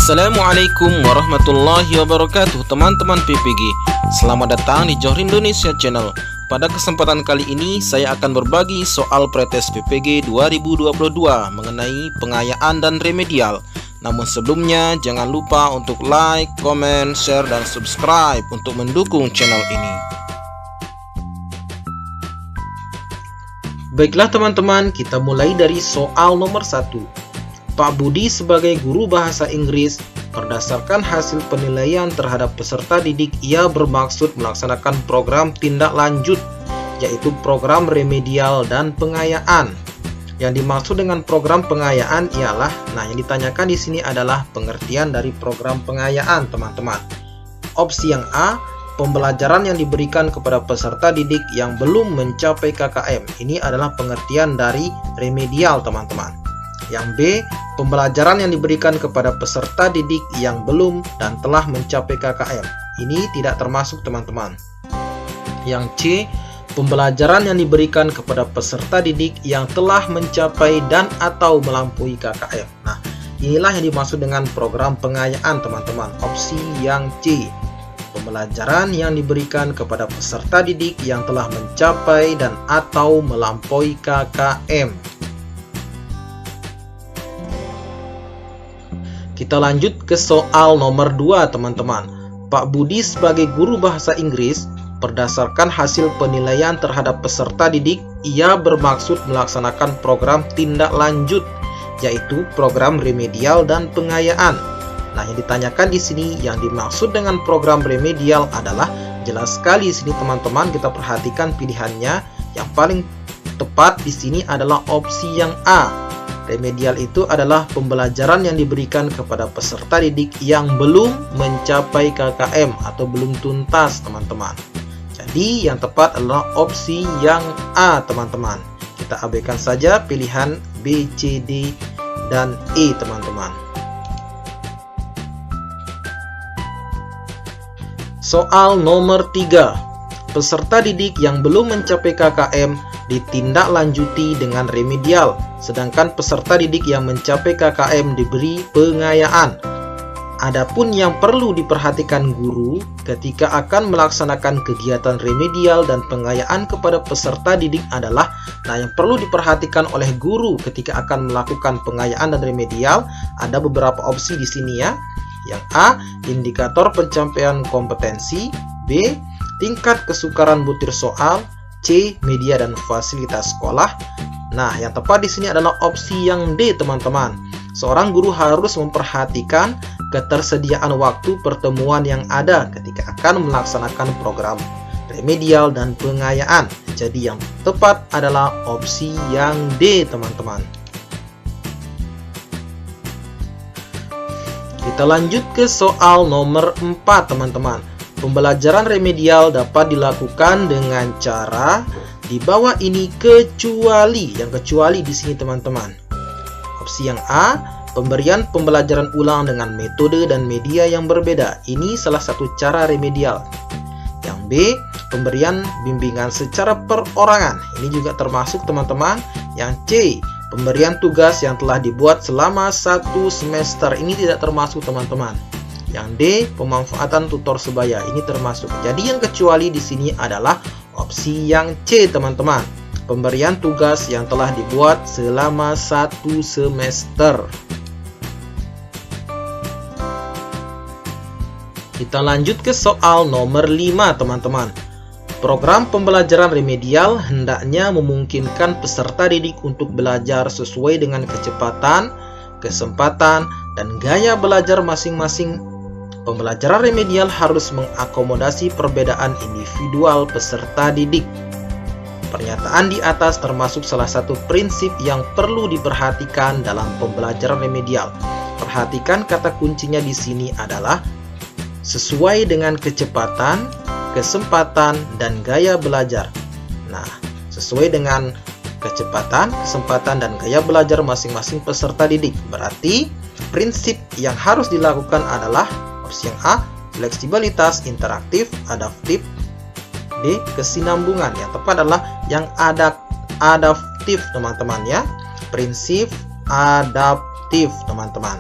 Assalamualaikum warahmatullahi wabarakatuh, teman-teman PPG. Selamat datang di Johor Indonesia Channel. Pada kesempatan kali ini saya akan berbagi soal pretest PPG 2022 mengenai pengayaan dan remedial. Namun sebelumnya jangan lupa untuk like, komen, share, dan subscribe untuk mendukung channel ini. Baiklah teman-teman, kita mulai dari soal nomor 1. Pak Budi sebagai guru bahasa Inggris, berdasarkan hasil penilaian terhadap peserta didik, ia bermaksud melaksanakan program tindak lanjut, yaitu program remedial dan pengayaan. Yang dimaksud dengan program pengayaan ialah, yang ditanyakan di sini adalah pengertian dari program pengayaan, teman-teman. Opsi yang A, pembelajaran yang diberikan kepada peserta didik yang belum mencapai KKM. Ini adalah pengertian dari remedial, teman-teman. Yang B, pembelajaran yang diberikan kepada peserta didik yang belum dan telah mencapai KKM. Ini tidak termasuk, teman-teman. Yang C, pembelajaran yang diberikan kepada peserta didik yang telah mencapai dan atau melampaui KKM. Nah, inilah yang dimaksud dengan program pengayaan, teman-teman. Opsi yang C, pembelajaran yang diberikan kepada peserta didik yang telah mencapai dan atau melampaui KKM. Kita lanjut ke soal nomor 2, teman-teman. Pak Budi sebagai guru bahasa Inggris, berdasarkan hasil penilaian terhadap peserta didik, ia bermaksud melaksanakan program tindak lanjut, yaitu program remedial dan pengayaan. Nah, yang ditanyakan di sini, yang dimaksud dengan program remedial adalah, jelas sekali di sini teman-teman, kita perhatikan pilihannya. Yang paling tepat di sini adalah opsi yang A. Remedial itu adalah pembelajaran yang diberikan kepada peserta didik yang belum mencapai KKM atau belum tuntas, teman-teman. Jadi yang tepat adalah opsi yang A, teman-teman. Kita abaikan saja pilihan B, C, D, dan E, teman-teman. Soal nomor 3. Peserta didik yang belum mencapai KKM ditindaklanjuti dengan remedial, sedangkan peserta didik yang mencapai KKM diberi pengayaan. Adapun yang perlu diperhatikan guru ketika akan melaksanakan kegiatan remedial dan pengayaan kepada peserta didik adalah, yang perlu diperhatikan oleh guru ketika akan melakukan pengayaan dan remedial ada beberapa opsi di sini ya. Yang A, indikator pencapaian kompetensi. B, tingkat kesukaran butir soal. C, media dan fasilitas sekolah. Nah, yang tepat di sini adalah opsi yang D, teman-teman. Seorang guru harus memperhatikan ketersediaan waktu pertemuan yang ada ketika akan melaksanakan program remedial dan pengayaan. Jadi yang tepat adalah opsi yang D, teman-teman. Kita lanjut ke soal nomor 4, teman-teman. Pembelajaran remedial dapat dilakukan dengan cara di bawah ini kecuali, yang kecuali di sini, teman-teman. Opsi yang A, pemberian pembelajaran ulang dengan metode dan media yang berbeda. Ini salah satu cara remedial. Yang B, pemberian bimbingan secara perorangan. Ini juga termasuk, teman-teman. Yang C, pemberian tugas yang telah dibuat selama 1 semester. Ini tidak termasuk, teman-teman. Yang D, pemanfaatan tutor sebaya. Ini termasuk. Jadi yang kecuali di sini adalah opsi yang C, teman-teman. Pemberian tugas yang telah dibuat selama 1 semester. Kita lanjut ke soal nomor 5, teman-teman. Program pembelajaran remedial hendaknya memungkinkan peserta didik untuk belajar sesuai dengan kecepatan, kesempatan, dan gaya belajar masing-masing. Pembelajaran remedial harus mengakomodasi perbedaan individual peserta didik. Pernyataan di atas termasuk salah satu prinsip yang perlu diperhatikan dalam pembelajaran remedial. Perhatikan kata kuncinya di sini adalah sesuai dengan kecepatan, kesempatan, dan gaya belajar. Nah, sesuai dengan kecepatan, kesempatan, dan gaya belajar masing-masing peserta didik. Berarti prinsip yang harus dilakukan adalah opsi yang A, fleksibilitas, interaktif, adaptif. D, kesinambungan. Yang tepat adalah yang adaptif, teman-teman ya. Prinsip adaptif, teman-teman.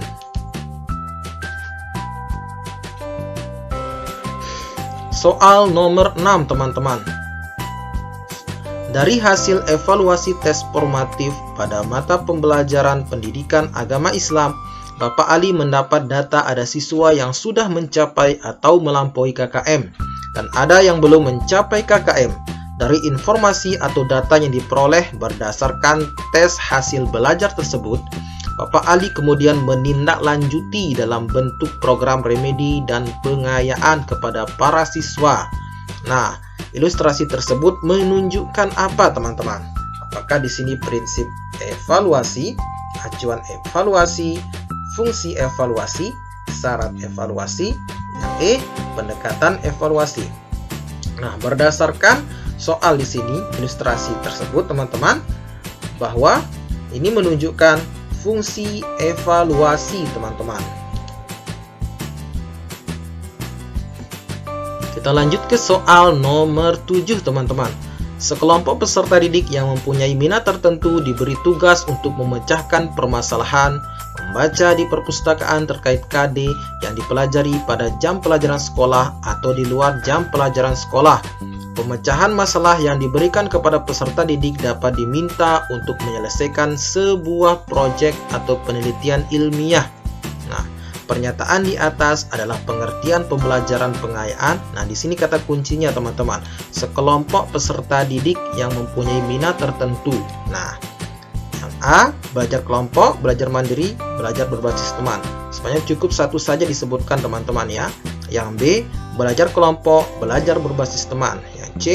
Soal nomor 6 teman-teman. Dari hasil evaluasi tes formatif pada mata pembelajaran pendidikan agama Islam, Bapak Ali mendapat data ada siswa yang sudah mencapai atau melampaui KKM dan ada yang belum mencapai KKM. Dari informasi atau data yang diperoleh berdasarkan tes hasil belajar tersebut, Bapak Ali kemudian menindaklanjuti dalam bentuk program remedi dan pengayaan kepada para siswa. Nah, ilustrasi tersebut menunjukkan apa, teman-teman? Apakah di sini prinsip evaluasi, acuan evaluasi, fungsi evaluasi, syarat evaluasi, yang E, pendekatan evaluasi. Nah, berdasarkan soal di sini, ilustrasi tersebut, teman-teman, bahwa ini menunjukkan fungsi evaluasi, teman-teman. Kita lanjut ke soal nomor 7, teman-teman. Sekelompok peserta didik yang mempunyai minat tertentu diberi tugas untuk memecahkan permasalahan membaca di perpustakaan terkait KD yang dipelajari pada jam pelajaran sekolah atau di luar jam pelajaran sekolah. Pemecahan masalah yang diberikan kepada peserta didik dapat diminta untuk menyelesaikan sebuah proyek atau penelitian ilmiah. Nah, pernyataan di atas adalah pengertian pembelajaran pengayaan. Nah, di sini kata kuncinya, teman-teman, sekelompok peserta didik yang mempunyai minat tertentu. Nah, yang A, belajar kelompok, belajar mandiri, belajar berbasis teman. Sebenarnya cukup satu saja disebutkan, teman-teman, ya. Yang B, belajar kelompok, belajar berbasis teman. Yang C,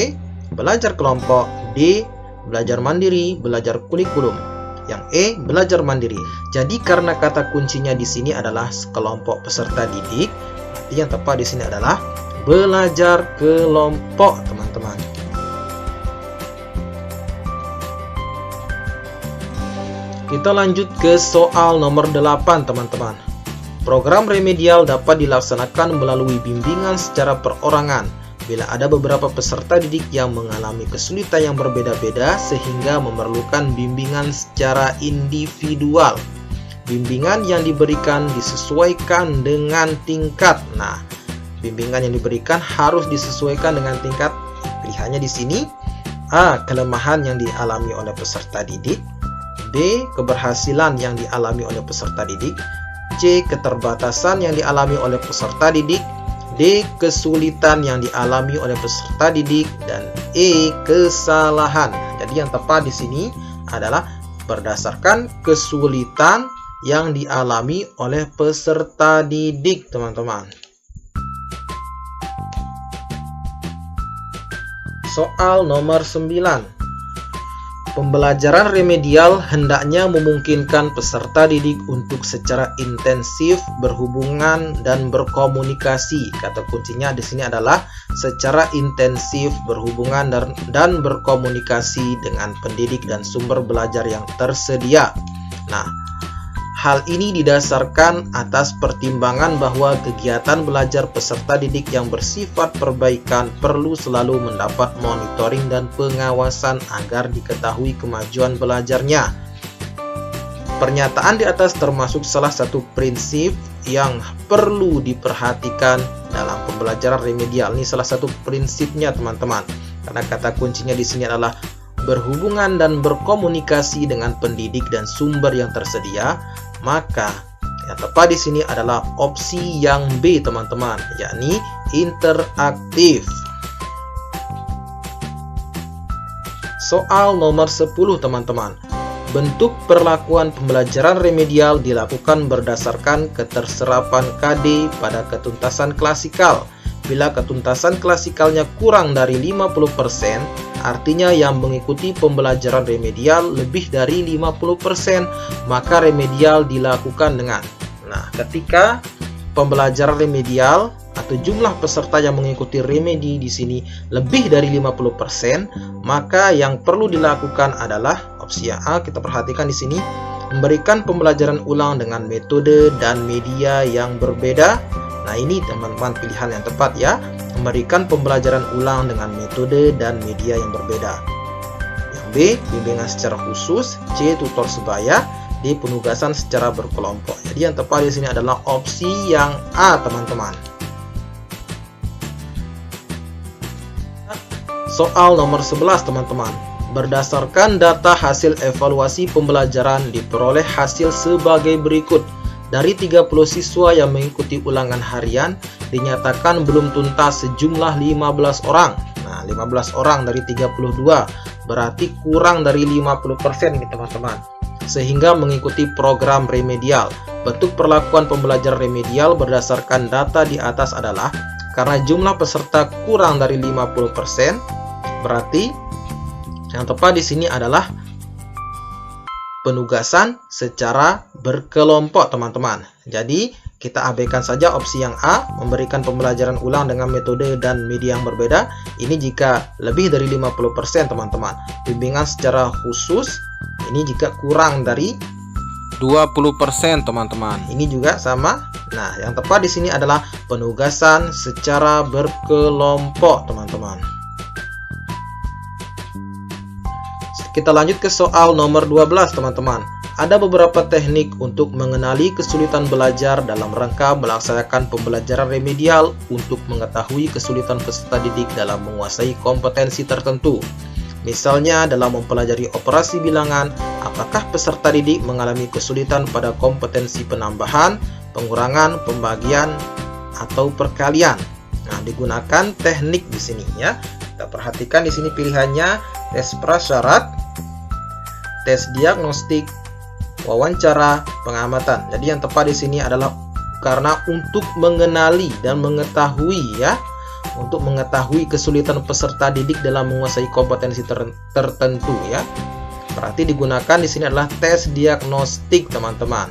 belajar kelompok. D, belajar mandiri, belajar kurikulum. Yang E, belajar mandiri. Jadi karena kata kuncinya di sini adalah kelompok peserta didik, berarti yang tepat di sini adalah belajar kelompok, teman-teman. Kita lanjut ke soal nomor 8, teman-teman. Program remedial dapat dilaksanakan melalui bimbingan secara perorangan bila ada beberapa peserta didik yang mengalami kesulitan yang berbeda-beda sehingga memerlukan bimbingan secara individual. Bimbingan yang diberikan disesuaikan dengan tingkat. Nah, bimbingan yang diberikan harus disesuaikan dengan tingkat. Pilihannya di sini: A, kelemahan yang dialami oleh peserta didik; B, keberhasilan yang dialami oleh peserta didik; C, keterbatasan yang dialami oleh peserta didik; D, kesulitan yang dialami oleh peserta didik; dan E, kesalahan. Jadi yang tepat di sini adalah berdasarkan kesulitan yang dialami oleh peserta didik, teman-teman. Soal nomor 9. Pembelajaran remedial hendaknya memungkinkan peserta didik untuk secara intensif berhubungan dan berkomunikasi. Kata kuncinya di sini adalah secara intensif berhubungan dan berkomunikasi dengan pendidik dan sumber belajar yang tersedia. Nah, hal ini didasarkan atas pertimbangan bahwa kegiatan belajar peserta didik yang bersifat perbaikan perlu selalu mendapat monitoring dan pengawasan agar diketahui kemajuan belajarnya. Pernyataan di atas termasuk salah satu prinsip yang perlu diperhatikan dalam pembelajaran remedial. Ini salah satu prinsipnya, teman-teman. Karena kata kuncinya di sini adalah berhubungan dan berkomunikasi dengan pendidik dan sumber yang tersedia. Maka yang tepat di sini adalah opsi yang B, teman-teman, yakni interaktif. Soal nomor 10, teman-teman. Bentuk perlakuan pembelajaran remedial dilakukan berdasarkan keterserapan KD pada ketuntasan klasikal. Bila ketuntasan klasikalnya kurang dari 50%, artinya yang mengikuti pembelajaran remedial lebih dari 50%, maka remedial dilakukan dengan. Nah, ketika pembelajaran remedial atau jumlah peserta yang mengikuti remedi di sini lebih dari 50%, maka yang perlu dilakukan adalah opsi A. Kita perhatikan di sini, memberikan pembelajaran ulang dengan metode dan media yang berbeda. Nah, ini teman-teman pilihan yang tepat, ya. Memberikan pembelajaran ulang dengan metode dan media yang berbeda. Yang B, bimbingan secara khusus. C, tutor sebaya. D, penugasan secara berkelompok. Jadi yang tepat di sini adalah opsi yang A, teman-teman. Soal nomor 11 teman-teman. Berdasarkan data hasil evaluasi pembelajaran diperoleh hasil sebagai berikut. Dari 30 siswa yang mengikuti ulangan harian, dinyatakan belum tuntas sejumlah 15 orang. Nah, 15 orang dari 32, berarti kurang dari 50% nih teman-teman. Sehingga mengikuti program remedial. Bentuk perlakuan pembelajaran remedial berdasarkan data di atas adalah karena jumlah peserta kurang dari 50%, berarti yang tepat di sini adalah penugasan secara berkelompok teman-teman. Jadi kita abaikan saja opsi yang A, memberikan pembelajaran ulang dengan metode dan media yang berbeda. Ini jika lebih dari 50% teman-teman. Bimbingan secara khusus ini jika kurang dari 20% teman-teman. Ini juga sama. Nah, yang tepat di sini adalah penugasan secara berkelompok teman-teman. Kita lanjut ke soal nomor 12 teman-teman. Ada beberapa teknik untuk mengenali kesulitan belajar dalam rangka melaksanakan pembelajaran remedial untuk mengetahui kesulitan peserta didik dalam menguasai kompetensi tertentu. Misalnya dalam mempelajari operasi bilangan, apakah peserta didik mengalami kesulitan pada kompetensi penambahan, pengurangan, pembagian, atau perkalian. Nah, digunakan teknik di sini ya. Kita perhatikan di sini pilihannya tes prasyarat, tes diagnostik, wawancara, pengamatan. Jadi yang tepat di sini adalah karena untuk mengenali dan mengetahui ya, untuk mengetahui kesulitan peserta didik dalam menguasai kompetensi tertentu ya. Berarti digunakan di sini adalah tes diagnostik teman-teman.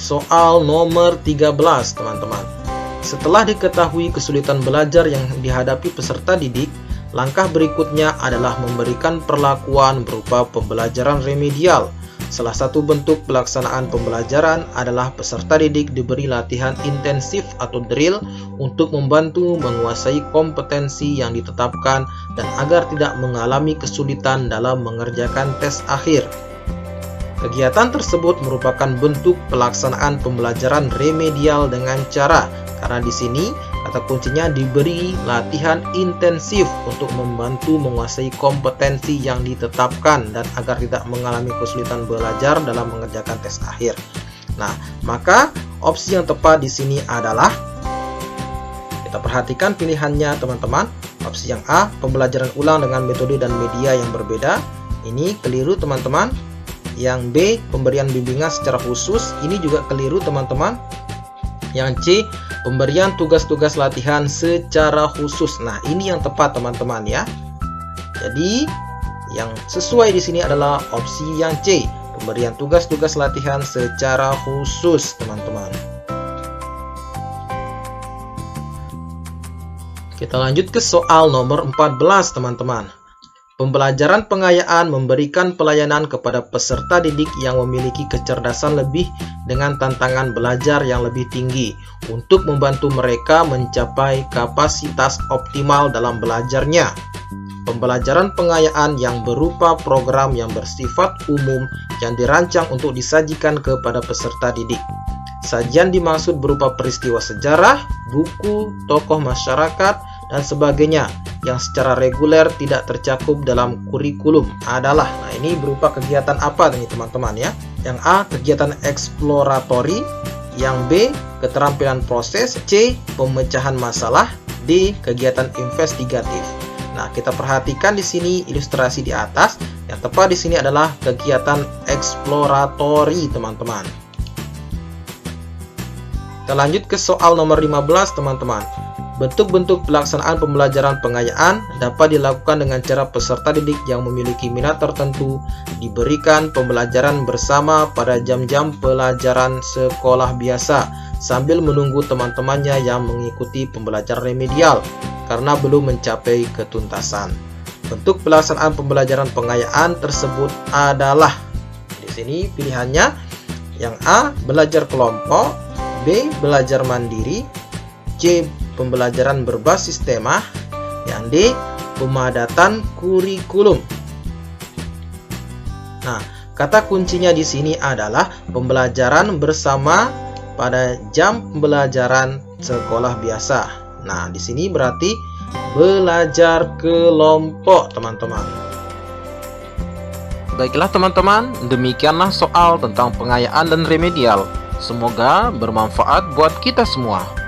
Soal nomor 13 teman-teman. Setelah diketahui kesulitan belajar yang dihadapi peserta didik, langkah berikutnya adalah memberikan perlakuan berupa pembelajaran remedial. Salah satu bentuk pelaksanaan pembelajaran adalah peserta didik diberi latihan intensif atau drill untuk membantu menguasai kompetensi yang ditetapkan dan agar tidak mengalami kesulitan dalam mengerjakan tes akhir. Kegiatan tersebut merupakan bentuk pelaksanaan pembelajaran remedial dengan cara, karena di sini kata kuncinya diberi latihan intensif untuk membantu menguasai kompetensi yang ditetapkan dan agar tidak mengalami kesulitan belajar dalam mengerjakan tes akhir. Nah, maka opsi yang tepat di sini adalah, kita perhatikan pilihannya teman-teman. Opsi yang A, pembelajaran ulang dengan metode dan media yang berbeda. Ini keliru teman-teman. Yang B, pemberian bimbingan secara khusus. Ini juga keliru teman-teman. Yang C, pemberian tugas-tugas latihan secara khusus. Nah, ini yang tepat teman-teman ya. Jadi, yang sesuai di sini adalah opsi yang C, pemberian tugas-tugas latihan secara khusus, teman-teman. Kita lanjut ke soal nomor 14, teman-teman. Pembelajaran pengayaan memberikan pelayanan kepada peserta didik yang memiliki kecerdasan lebih dengan tantangan belajar yang lebih tinggi untuk membantu mereka mencapai kapasitas optimal dalam belajarnya. Pembelajaran pengayaan yang berupa program yang bersifat umum yang dirancang untuk disajikan kepada peserta didik. Sajian dimaksud berupa peristiwa sejarah, buku, tokoh masyarakat, dan sebagainya yang secara reguler tidak tercakup dalam kurikulum adalah, nah ini berupa kegiatan apa nih teman-teman ya? Yang A, kegiatan eksploratory, yang B, keterampilan proses, C, pemecahan masalah, D, kegiatan investigatif. Nah, kita perhatikan di sini ilustrasi di atas, yang tepat di sini adalah kegiatan eksploratory, teman-teman. Kita lanjut ke soal nomor 15, teman-teman. Bentuk-bentuk pelaksanaan pembelajaran pengayaan dapat dilakukan dengan cara peserta didik yang memiliki minat tertentu diberikan pembelajaran bersama pada jam-jam pelajaran sekolah biasa sambil menunggu teman-temannya yang mengikuti pembelajaran remedial karena belum mencapai ketuntasan. Bentuk pelaksanaan pembelajaran pengayaan tersebut adalah, di sini pilihannya yang A, belajar kelompok, B, belajar mandiri, C, pembelajaran berbasis tema, yang D, pemadatan kurikulum. Nah, kata kuncinya di sini adalah pembelajaran bersama pada jam pembelajaran sekolah biasa. Nah, di sini berarti belajar kelompok, teman-teman. Baiklah teman-teman, demikianlah soal tentang pengayaan dan remedial. Semoga bermanfaat buat kita semua.